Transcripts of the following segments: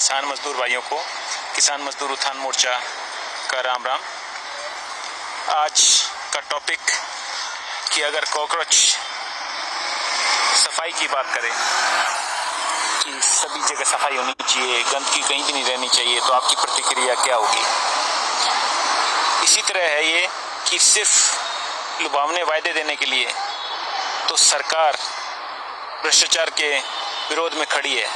किसान मजदूर भाइयों को किसान मजदूर उत्थान मोर्चा का राम राम। आज का टॉपिक कि अगर कॉकरोच सफाई की बात करें कि सभी जगह सफाई होनी चाहिए, गंदगी कहीं भी नहीं रहनी चाहिए, तो आपकी प्रतिक्रिया क्या होगी। इसी तरह है ये कि सिर्फ लुभावने वायदे देने के लिए तो सरकार भ्रष्टाचार के विरोध में खड़ी है,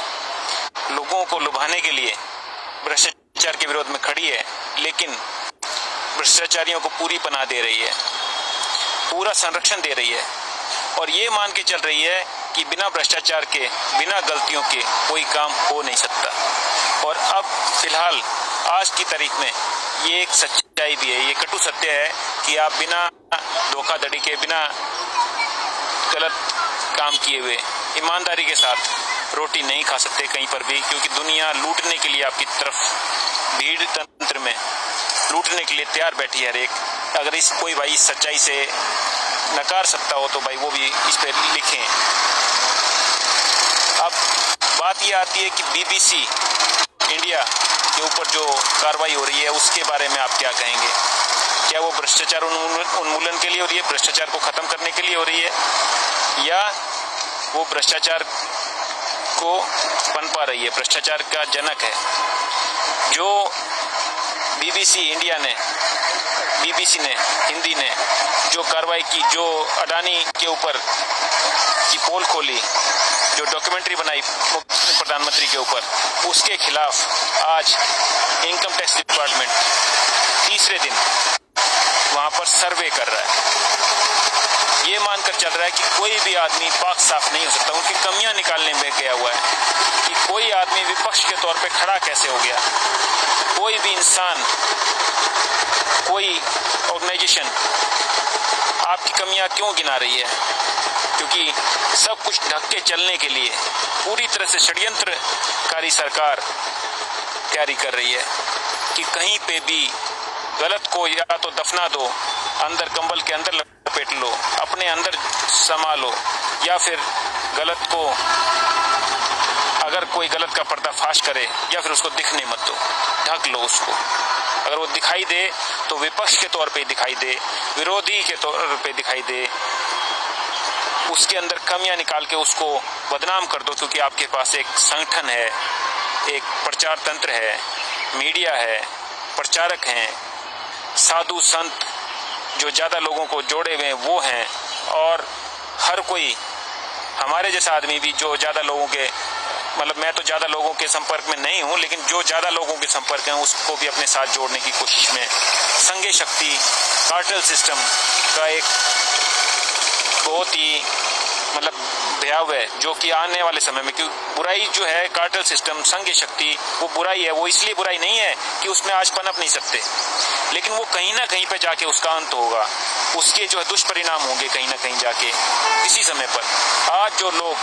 लोगों को लुभाने के लिए भ्रष्टाचार के विरोध में खड़ी है, लेकिन भ्रष्टाचारियों को पूरी पनाह दे रही है, पूरा संरक्षण दे रही है और ये मान के चल रही है कि बिना भ्रष्टाचार के, बिना गलतियों के कोई काम हो नहीं सकता। और अब फिलहाल आज की तारीख में ये एक सच्चाई भी है, ये कटु सत्य है कि आप बिना धोखाधड़ी के, बिना गलत काम किए हुए ईमानदारी के साथ रोटी नहीं खा सकते कहीं पर भी, क्योंकि दुनिया लूटने के लिए आपकी तरफ भीड़ तंत्र में लूटने के लिए तैयार बैठी है हर एक। अगर इस कोई भाई इस सच्चाई से नकार सकता हो तो भाई वो भी इस पर लिखें। अब बात ये आती है कि बीबीसी इंडिया के ऊपर जो कार्रवाई हो रही है उसके बारे में आप क्या कहेंगे। क्या वो भ्रष्टाचार उन्मूलन के लिए हो रही है, भ्रष्टाचार को खत्म करने के लिए हो रही है, या वो भ्रष्टाचार को पनपा रही है, भ्रष्टाचार का जनक है। जो बीबीसी ने हिंदी ने जो कार्रवाई की, जो अडानी के ऊपर की पोल खोली, जो डॉक्यूमेंट्री बनाई प्रधानमंत्री के ऊपर, उसके खिलाफ आज इनकम टैक्स डिपार्टमेंट तीसरे दिन वहां पर सर्वे कर रहा है। ये मानकर चल रहा है कि कोई भी आदमी पाक साफ नहीं हो सकता, उनकी कमियां निकालने में गया हुआ है कि कोई आदमी विपक्ष के तौर पे खड़ा कैसे हो गया। कोई भी इंसान, कोई ऑर्गेनाइजेशन आपकी कमियां क्यों गिना रही है, क्योंकि सब कुछ ढक के चलने के लिए पूरी तरह से षड्यंत्रकारी सरकार तैयारी कर रही है कि कहीं पे भी गलत को या तो दफना दो, अंदर कंबल के अंदर लपेट लो, अपने अंदर समा लो, या फिर गलत को, अगर कोई गलत का पर्दाफाश करे या फिर उसको दिखने मत दो, ढक लो उसको। अगर वो दिखाई दे तो विपक्ष के तौर पे दिखाई दे, विरोधी के तौर पे दिखाई दे, उसके अंदर कमियां निकाल के उसको बदनाम कर दो, क्योंकि आपके पास एक संगठन है, एक प्रचार तंत्र है, मीडिया है, प्रचारक हैं, साधु संत जो ज़्यादा लोगों को जोड़े हुए हैं वो हैं, और हर कोई हमारे जैसा आदमी भी जो ज़्यादा लोगों के, मतलब मैं तो ज़्यादा लोगों के संपर्क में नहीं हूँ, लेकिन जो ज़्यादा लोगों के संपर्क हैं उसको भी अपने साथ जोड़ने की कोशिश में संघीय शक्ति कार्टेल सिस्टम का एक बहुत ही मतलब भयावह है, जो कि आने वाले समय में, क्योंकि बुराई जो है कार्टेल सिस्टम, संघीय शक्ति, वो बुराई है। वो इसलिए बुराई नहीं है कि उसमें आज पनप नहीं सकते, लेकिन वो कहीं ना कहीं पे जाके उसका अंत होगा, उसके जो है दुष्परिणाम होंगे कहीं ना कहीं जाके किसी समय पर। आज जो लोग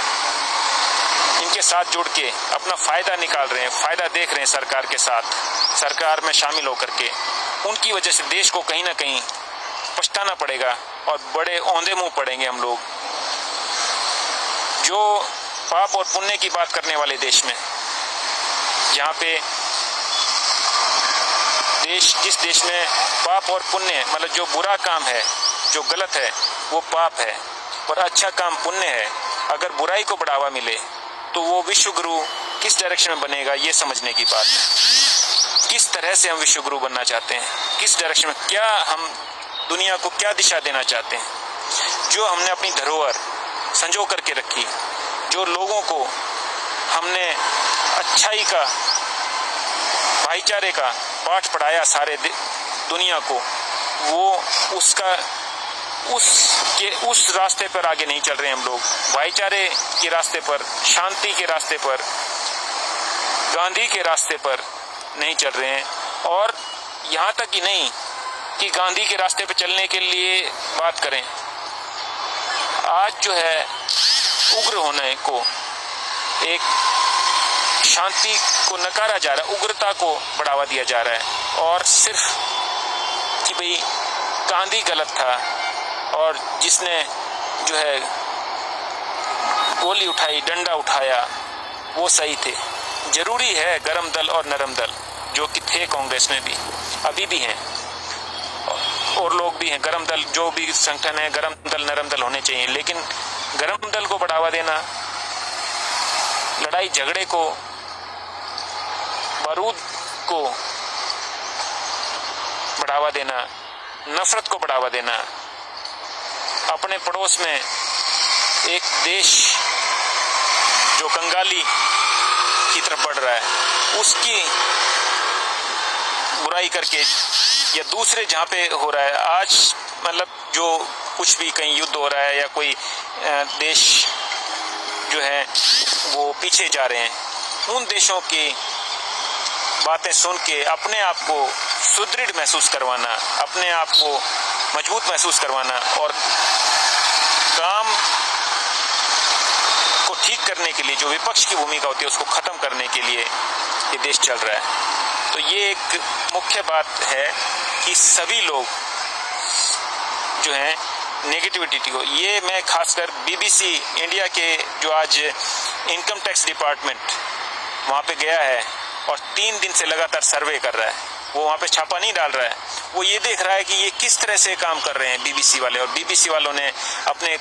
इनके साथ जुड़ के अपना फायदा निकाल रहे हैं, फायदा देख रहे हैं सरकार के साथ, सरकार में शामिल होकर के, उनकी वजह से देश को कहीं ना कहीं पछताना पड़ेगा और बड़े औंधे मुंह पड़ेंगे हम लोग। जो पाप और पुण्य की बात करने वाले देश में, जहाँ पे जिस देश में पाप और पुण्य, मतलब जो बुरा काम है, जो गलत है वो पाप है और अच्छा काम पुण्य है, अगर बुराई को बढ़ावा मिले तो वो विश्व गुरु किस डायरेक्शन में बनेगा, ये समझने की बात है। किस तरह से हम विश्व गुरु बनना चाहते हैं, किस डायरेक्शन में, क्या हम दुनिया को क्या दिशा देना चाहते हैं। जो हमने अपनी धरोहर संजो करके रखी, जो लोगों को हमने अच्छाई का, भाईचारे का पाठ पढ़ाया सारे दुनिया को, वो उस रास्ते पर आगे नहीं चल रहे हम लोग। भाईचारे के रास्ते पर, शांति के रास्ते पर, गांधी के रास्ते पर नहीं चल रहे हैं। और यहाँ तक ही नहीं कि गांधी के रास्ते पर चलने के लिए बात करें, आज जो है उग्र होने को, एक शांति को नकारा जा रहा है, उग्रता को बढ़ावा दिया जा रहा है, और सिर्फ कि भाई गांधी गलत था और जिसने जो है गोली उठाई, डंडा उठाया, वो सही थे, जरूरी है गरम दल और नरम दल, जो कि थे कांग्रेस में भी, अभी भी हैं, और लोग भी हैं। गरम दल जो भी संगठन है, गरम दल नरम दल होने चाहिए, लेकिन गरम दल को बढ़ावा देना, लड़ाई झगड़े को, बारूद को बढ़ावा देना, नफरत को बढ़ावा देना, अपने पड़ोस में एक देश जो कंगाली की तरफ बढ़ रहा है उसकी बुराई करके, या दूसरे जहाँ पे हो रहा है आज, मतलब जो कुछ भी कहीं युद्ध हो रहा है या कोई देश जो है वो पीछे जा रहे हैं, उन देशों की बातें सुन के अपने आप को सुदृढ़ महसूस करवाना, अपने आप को मजबूत महसूस करवाना और काम को ठीक करने के लिए जो विपक्ष की भूमिका होती है उसको खत्म करने के लिए ये देश चल रहा है। तो ये एक मुख्य बात है कि सभी लोग जो हैं नेगेटिविटी को, ये मैं खासकर बीबीसी इंडिया के जो आज इनकम टैक्स डिपार्टमेंट वहाँ पे गया है और 3 दिन से लगातार सर्वे कर रहा है, वो वहाँ पे छापा नहीं डाल रहा है, वो ये देख रहा है कि ये किस तरह से काम कर रहे हैं बीबीसी वाले। और बीबीसी वालों ने अपने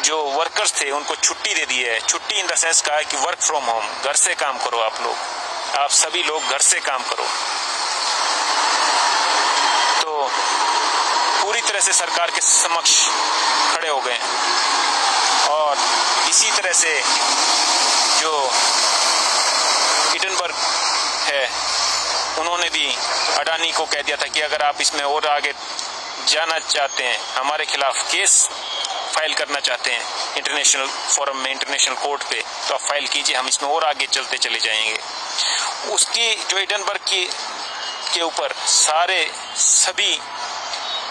जो वर्कर्स थे उनको छुट्टी दे दी है। छुट्टी इन द सेंस कहा है कि वर्क फ्रॉम होम, घर से काम करो, आप सभी लोग घर से काम करो। तो पूरी तरह से सरकार के समक्ष खड़े हो गए और इसी तरह से जो हिडनबर्ग है उन्होंने भी अडानी को कह दिया था कि अगर आप इसमें और आगे जाना चाहते हैं, हमारे खिलाफ केस फाइल करना चाहते हैं इंटरनेशनल फोरम में, इंटरनेशनल कोर्ट पे, तो आप फाइल कीजिए, हम इसमें और आगे चलते चले जाएंगे। उसकी जो हिडनबर्ग के ऊपर सभी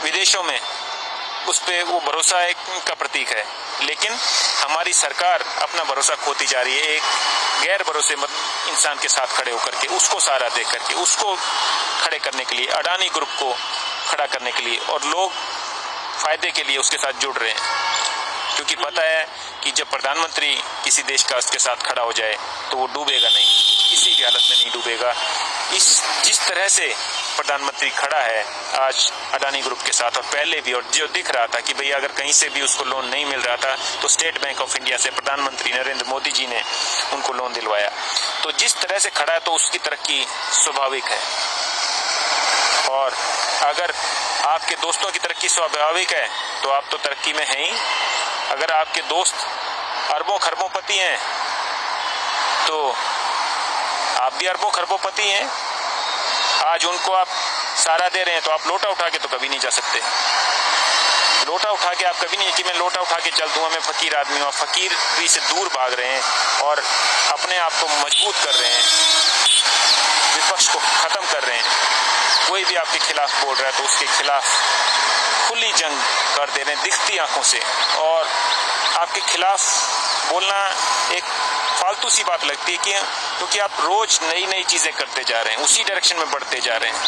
विदेशों में उस पे वो भरोसा एक का प्रतीक है, लेकिन हमारी सरकार अपना भरोसा खोती जा रही है एक गैर भरोसेमंद इंसान के साथ खड़े होकर के, उसको सहारा दे करके, उसको खड़े करने के लिए, अडानी ग्रुप को खड़ा करने के लिए, और लोग फायदे के लिए उसके साथ जुड़ रहे हैं, क्योंकि पता है कि जब प्रधानमंत्री किसी देश का उसके साथ खड़ा हो जाए तो वो डूबेगा नहीं, किसी भी हालत में नहीं डूबेगा। जिस तरह से प्रधानमंत्री खड़ा है आज अडानी ग्रुप के साथ, और पहले भी, और जो दिख रहा था कि भैया अगर कहीं से भी उसको लोन नहीं मिल रहा था तो स्टेट बैंक ऑफ इंडिया से प्रधानमंत्री नरेंद्र मोदी जी ने उनको लोन दिलवाया। तो जिस तरह से खड़ा है तो उसकी तरक्की स्वाभाविक है। और अगर आपके दोस्तों की तरक्की स्वाभाविक है तो आप तो तरक्की में हैं ही। अगर आपके दोस्त अरबों खरबोंपति हैं तो आप भी अरबों खरबोंपति हैं। आज उनको आप सहारा दे रहे हैं तो आप लोटा उठा के तो कभी नहीं जा सकते। लोटा उठा के आप कभी नहीं कि मैं लोटा उठा के चल दूंगा, मैं फकीर आदमी हूँ। फकीरी से दूर भाग रहे हैं और अपने आप को मजबूत कर रहे हैं, विपक्ष को खत्म कर रहे हैं। कोई भी आपके खिलाफ बोल रहा है तो उसके खिलाफ खुली जंग कर दे रहे हैं दिखती आंखों से। और आपके खिलाफ बोलना एक फालतू सी बात लगती है क्योंकि आप रोज नई नई चीजें करते जा रहे हैं, उसी डायरेक्शन में बढ़ते जा रहे हैं,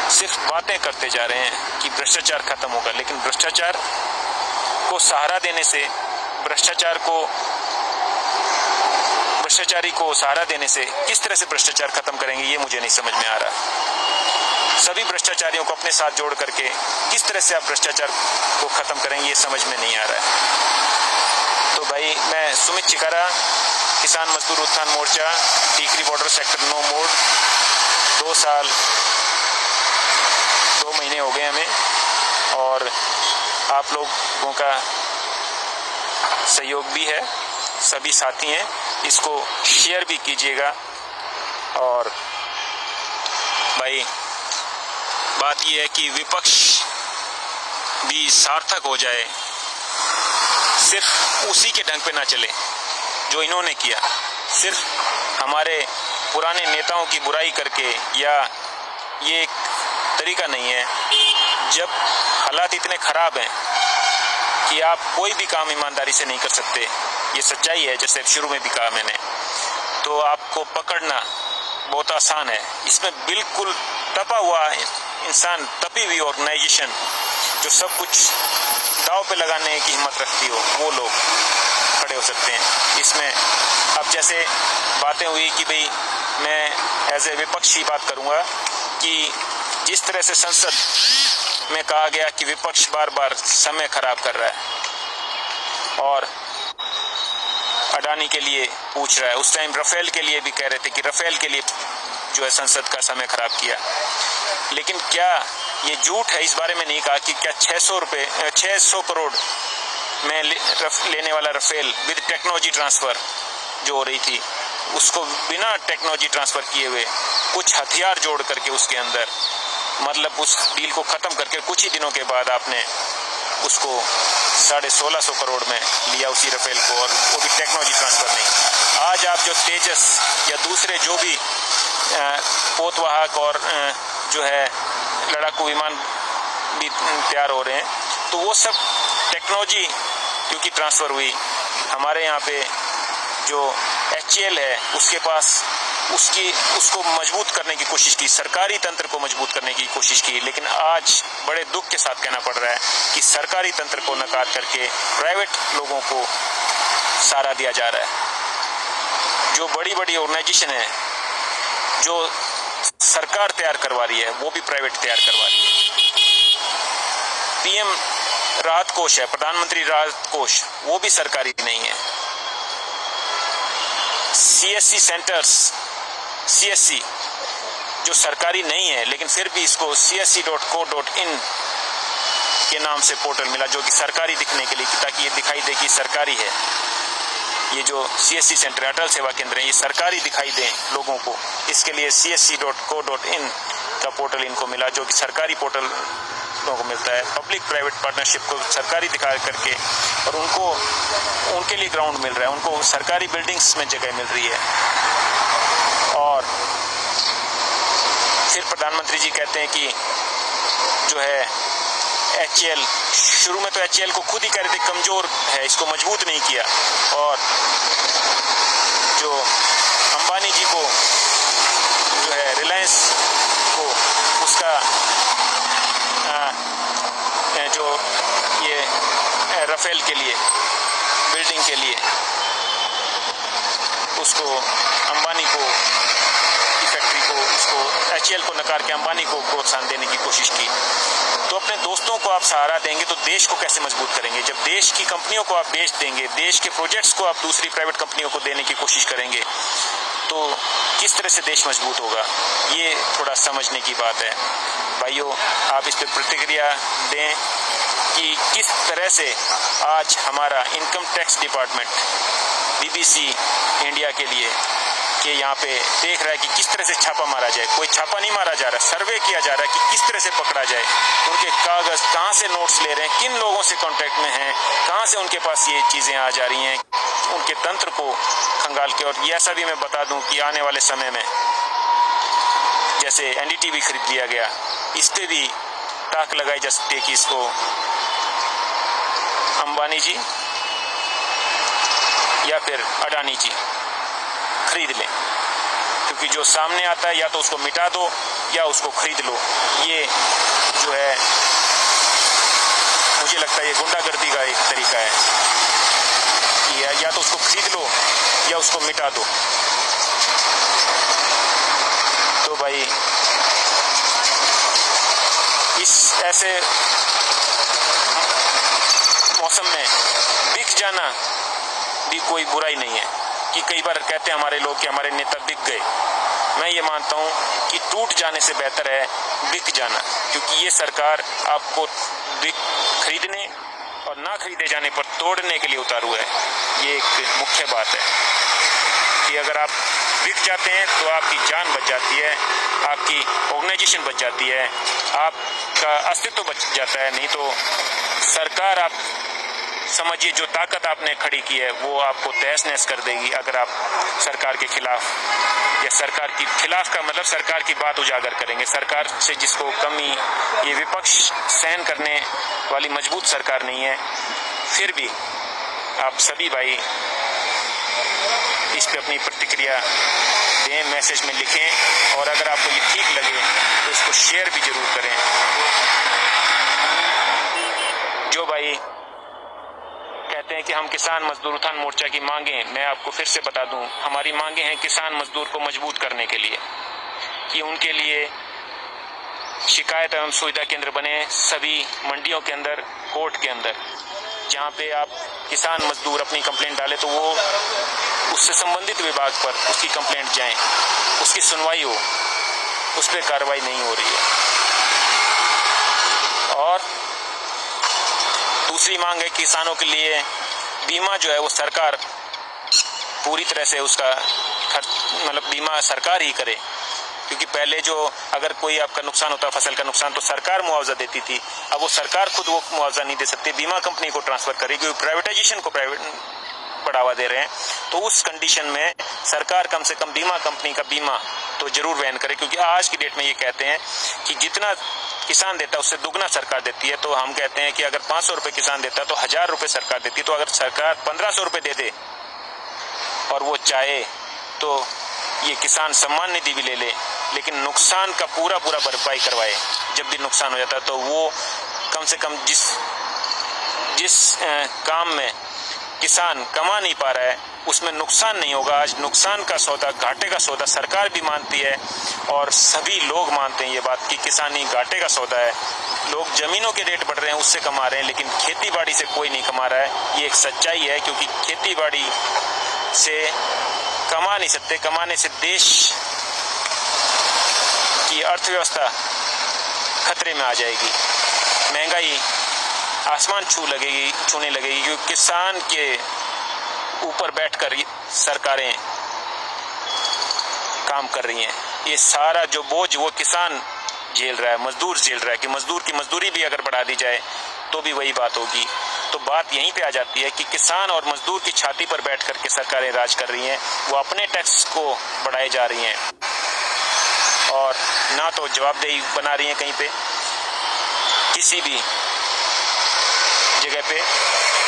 सिर्फ बातें करते जा रहे हैं कि भ्रष्टाचार खत्म होगा, लेकिन भ्रष्टाचार को सहारा देने से, भ्रष्टाचारी को सहारा देने से किस तरह से भ्रष्टाचार खत्म करेंगे ये मुझे नहीं समझ में आ रहा। सभी भ्रष्टाचारियों को अपने साथ जोड़ करके किस तरह से आप भ्रष्टाचार को खत्म करेंगे ये समझ में नहीं आ रहा है। तो भाई मैं सुमित चिकारा, किसान मजदूर उत्थान मोर्चा, टीकरी बॉर्डर सेक्टर 9 मोड़, 2 साल 2 महीने हो गए हमें, और आप लोगों का सहयोग भी है, सभी साथी हैं, इसको शेयर भी कीजिएगा। और भाई बात यह है कि विपक्ष भी सार्थक हो जाए, सिर्फ उसी के ढंग पे ना चले जो इन्होंने किया। सिर्फ हमारे पुराने नेताओं की बुराई करके, या ये एक तरीका नहीं है। जब हालात इतने खराब हैं कि आप कोई भी काम ईमानदारी से नहीं कर सकते, ये सच्चाई है, जैसे शुरू में भी कहा मैंने, तो आपको पकड़ना बहुत आसान है। इसमें बिल्कुल तपा हुआ इंसान, तपी हुई ऑर्गेनाइजेशन जो सब कुछ दांव पे लगाने की हिम्मत रखती हो, वो लोग खड़े हो सकते हैं इसमें। अब जैसे बातें हुई कि भाई मैं एज ए विपक्षी बात करूंगा कि जिस तरह से संसद में कहा गया कि विपक्ष बार बार समय खराब कर रहा है और अडानी के लिए पूछ रहा है, उस टाइम राफेल के लिए भी कह रहे थे कि राफेल के लिए जो है संसद का समय खराब किया। लेकिन क्या ये झूठ है? इस बारे में नहीं कहा कि क्या 600 करोड़ में लेने वाला राफेल विद टेक्नोलॉजी ट्रांसफर जो हो रही थी, उसको बिना टेक्नोलॉजी ट्रांसफर किए हुए कुछ हथियार जोड़ करके उसके अंदर, मतलब उस डील को खत्म करके कुछ ही दिनों के बाद आपने उसको 1650 करोड़ में लिया उसी राफेल को, और वो भी टेक्नोलॉजी ट्रांसफर नहीं। आज आप जो तेजस या दूसरे जो भी पोतवाहक और जो है लड़ाकू विमान भी तैयार हो रहे हैं, तो वो सब टेक्नोलॉजी क्योंकि ट्रांसफ़र हुई। हमारे यहाँ पे जो HAL है उसके पास उसको मजबूत करने की कोशिश की, सरकारी तंत्र को मजबूत करने की कोशिश की, लेकिन आज बड़े दुख के साथ कहना पड़ रहा है कि सरकारी तंत्र को नकार करके प्राइवेट लोगों को सहारा दिया जा रहा है। जो बड़ी बड़ी ऑर्गेनाइजेशन है जो सरकार तैयार करवा रही है वो भी प्राइवेट तैयार करवा रही है। PM राहत कोष है, प्रधानमंत्री राहत कोष, वो भी सरकारी नहीं है। CSC सेंटर्स, CSC जो सरकारी नहीं है लेकिन फिर भी इसको csc.co.in के नाम से पोर्टल मिला जो कि सरकारी दिखने के लिए, ताकि ये दिखाई दे कि सरकारी है। ये जो CSC सेंटर अटल सेवा केंद्र है ये सरकारी दिखाई दे लोगों को, इसके लिए csc.co.in का पोर्टल इनको मिला जो कि सरकारी पोर्टल लोगों को मिलता है। पब्लिक प्राइवेट पार्टनरशिप को सरकारी दिखा करके और उनके लिए ग्राउंड मिल रहा है, उनको सरकारी बिल्डिंग्स में जगह मिल रही है। और फिर प्रधानमंत्री जी कहते हैं कि जो है HAL, शुरू में तो HAL को खुद ही कह रहे थे कमजोर है, इसको मजबूत नहीं किया, और जो अंबानी जी को जो है रिलायंस को उसका जो ये राफेल के लिए बिल्डिंग के लिए उसको अंबानी को की फैक्ट्री को उसको HAL को नकार के अंबानी को प्रोत्साहन देने की कोशिश की। तो अपने दोस्तों को आप सहारा देंगे तो देश को कैसे मजबूत करेंगे? जब देश की कंपनियों को आप बेच देंगे, देश के प्रोजेक्ट्स को आप दूसरी प्राइवेट कंपनियों को देने की कोशिश करेंगे, तो किस तरह से देश मजबूत होगा? ये थोड़ा समझने की बात है। भाइयों, आप इस पर प्रतिक्रिया दें कि किस तरह से आज हमारा income tax department BBC India के लिए कि यहाँ पे देख रहा है कि किस तरह से छापा मारा जाए। कोई छापा नहीं मारा जा रहा, सर्वे किया जा रहा है कि किस तरह से पकड़ा जाए, उनके कागज कहाँ से नोट्स ले रहे हैं, किन लोगों से कांटेक्ट में हैं, कहाँ से उनके पास ये चीज़ें आ जा रही हैं, उनके तंत्र को खंगाल के। और ये ऐसा भी मैं बता दूं कि आने वाले समय में जैसे NDTV खरीद लिया गया, इस पर भी ताक लगाई जा सकती है कि इसको अंबानी जी या फिर अडानी जी खरीद लें, क्योंकि जो सामने आता है या तो उसको मिटा दो या उसको खरीद लो। ये जो है मुझे लगता है ये गुंडागर्दी का एक तरीका है कि या तो उसको खरीद लो या उसको मिटा दो। तो भाई इस ऐसे मौसम में बिक जाना भी कोई बुराई नहीं है कि कई बार कहते हैं हमारे लोग कि हमारे नेता बिक गए। मैं ये मानता हूँ कि टूट जाने से बेहतर है बिक जाना, क्योंकि ये सरकार आपको खरीदने और ना खरीदे जाने पर तोड़ने के लिए उतारू है। ये एक मुख्य बात है कि अगर आप बिक जाते हैं तो आपकी जान बच जाती है, आपकी ऑर्गेनाइजेशन बच जाती है, आपका अस्तित्व बच जाता है। नहीं तो सरकार, आप समझिए जो ताकत आपने खड़ी की है वो आपको तहस नहस कर देगी अगर आप सरकार के खिलाफ, या सरकार के खिलाफ का मतलब सरकार की बात उजागर करेंगे। सरकार से जिसको कमी, ये विपक्ष सहन करने वाली मजबूत सरकार नहीं है। फिर भी आप सभी भाई इस पे अपनी प्रतिक्रिया दें, मैसेज में लिखें, और अगर आपको ये ठीक लगे तो इसको शेयर भी जरूर करें। जो भाई कहते कहते हैं कि हम किसान मजदूर उत्थान मोर्चा की मांगे, मैं आपको फिर से बता दूं, हमारी मांगे हैं किसान मजदूर को मजबूत करने के लिए, कि उनके लिए शिकायत एवं सुविधा केंद्र बने सभी मंडियों के अंदर, कोर्ट के अंदर, जहां पे आप किसान मजदूर अपनी कंप्लेंट डाले तो वो उससे संबंधित विभाग पर उसकी कंप्लेंट जाए, उसकी सुनवाई हो, उस पर कार्रवाई नहीं हो रही है। और दूसरी मांग है किसानों के लिए बीमा जो है वो सरकार पूरी तरह से उसका मतलब बीमा सरकार ही करे, क्योंकि पहले जो अगर कोई आपका नुकसान होता, फसल का नुकसान, तो सरकार मुआवजा देती थी। अब वो सरकार खुद वो मुआवजा नहीं दे सकती, बीमा कंपनी को ट्रांसफर करेगी, क्योंकि प्राइवेटाइजेशन को बढ़ावा दे रहे हैं। तो उस कंडीशन में सरकार कम से कम बीमा कंपनी का बीमा तो जरूर वहन करे, क्योंकि आज की डेट में ये कहते हैं कि जितना किसान देता है उससे दुगना सरकार देती है। तो हम कहते हैं कि अगर 500 रुपये किसान देता है तो 1000 रुपये सरकार देती है। तो अगर सरकार 1500 रुपये दे दे और वो चाहे तो ये किसान सम्मान निधि भी ले ले, लेकिन नुकसान का पूरा भरपाई करवाए। जब भी नुकसान हो जाता है तो वो कम से कम जिस काम में किसान कमा नहीं पा रहा है उसमें नुकसान नहीं होगा। आज नुकसान का सौदा, घाटे का सौदा सरकार भी मानती है और सभी लोग मानते हैं ये बात कि किसानी घाटे का सौदा है। लोग जमीनों के रेट बढ़ रहे हैं उससे कमा रहे हैं, लेकिन खेती बाड़ी से कोई नहीं कमा रहा है। ये एक सच्चाई है, क्योंकि खेती बाड़ी से कमा नहीं सकते। कमाने से देश की अर्थव्यवस्था खतरे में आ जाएगी, महंगाई आसमान छूने लगेगी, क्योंकि किसान के ऊपर बैठकर सरकारें काम कर रही हैं। ये सारा जो बोझ वो किसान झेल रहा है, मजदूर झेल रहा है, कि मजदूर की मजदूरी भी अगर बढ़ा दी जाए तो भी वही बात होगी। तो बात यहीं पे आ जाती है कि किसान और मजदूर की छाती पर बैठ करके सरकारें राज कर रही हैं। वो अपने टैक्स को बढ़ाए जा रही हैं और ना तो जवाबदेही बना रही हैं कहीं पे, किसी भी जगह पे।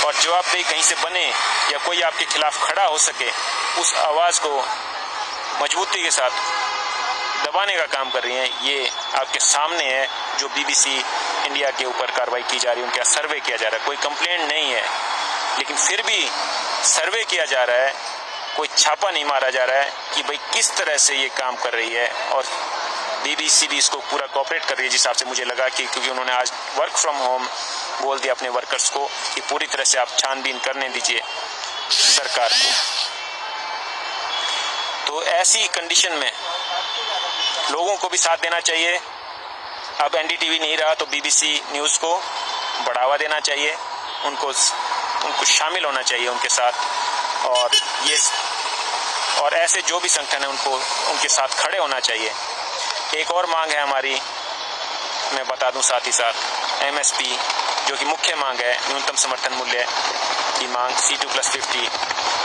और जवाबदेही कहीं से बने या कोई आपके खिलाफ खड़ा हो सके, उस आवाज़ को मजबूती के साथ दबाने का काम कर रही हैं। ये आपके सामने है जो BBC इंडिया के ऊपर कार्रवाई की जा रही है, उनका सर्वे किया जा रहा है। कोई कंप्लेंट नहीं है, लेकिन फिर भी सर्वे किया जा रहा है, कोई छापा नहीं मारा जा रहा है कि भाई किस तरह से ये काम कर रही है। और BBC भी इसको पूरा कोऑपरेट कर रही है, जिस हिसाब से मुझे लगा कि क्योंकि उन्होंने आज वर्क फ्रॉम होम बोल दिया अपने वर्कर्स को कि पूरी तरह से आप छानबीन करने दीजिए सरकार को। तो ऐसी कंडीशन में लोगों को भी साथ देना चाहिए। अब NDTV नहीं रहा तो BBC न्यूज़ को बढ़ावा देना चाहिए, उनको शामिल होना चाहिए उनके साथ। और ऐसे जो भी संगठन है उनको उनके साथ खड़े होना चाहिए। एक और मांग है हमारी, मैं बता दूं साथ ही साथ, MSP जो कि मुख्य मांग है, न्यूनतम समर्थन मूल्य की मांग C2+50।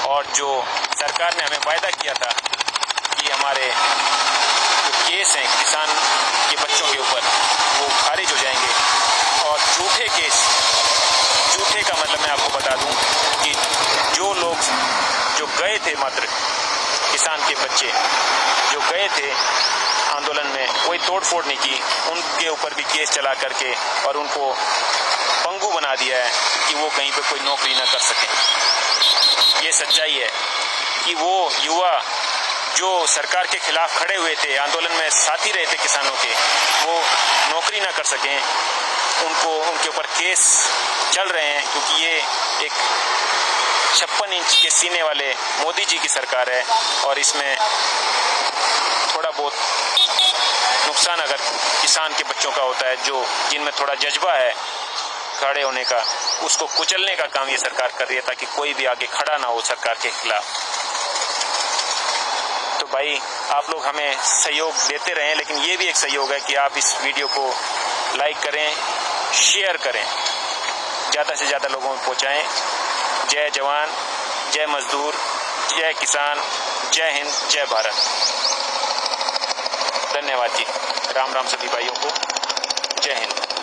और जो सरकार ने हमें वायदा किया था कि हमारे जो केस हैं किसान के बच्चों के ऊपर वो खारिज हो जाएंगे। और झूठे केस, झूठे का मतलब मैं आपको बता दूं कि जो लोग जो गए थे, मात्र किसान के बच्चे जो गए थे आंदोलन में, कोई तोड़फोड़ नहीं की, उनके ऊपर भी केस चला करके और उनको पंगु बना दिया है कि वो कहीं पे कोई नौकरी ना कर सकें। ये सच्चाई है कि वो युवा जो सरकार के खिलाफ खड़े हुए थे, आंदोलन में साथी रहे थे किसानों के, वो नौकरी ना कर सकें, उनके ऊपर केस चल रहे हैं, क्योंकि ये एक 56 इंच के सीने वाले मोदी जी की सरकार है। और इसमें थोड़ा बहुत नुकसान अगर किसान के बच्चों का होता है, जिनमें थोड़ा जज्बा है खड़े होने का, उसको कुचलने का काम ये सरकार कर रही है, ताकि कोई भी आगे खड़ा ना हो सरकार के खिलाफ। तो भाई आप लोग हमें सहयोग देते रहें, लेकिन ये भी एक सहयोग है कि आप इस वीडियो को लाइक करें, शेयर करें, ज़्यादा से ज़्यादा लोगों में पहुँचाएँ। जय जवान, जय मजदूर, जय किसान, जय हिंद, जय भारत। धन्यवाद जी। राम राम सभी भाइयों को। जय हिंद।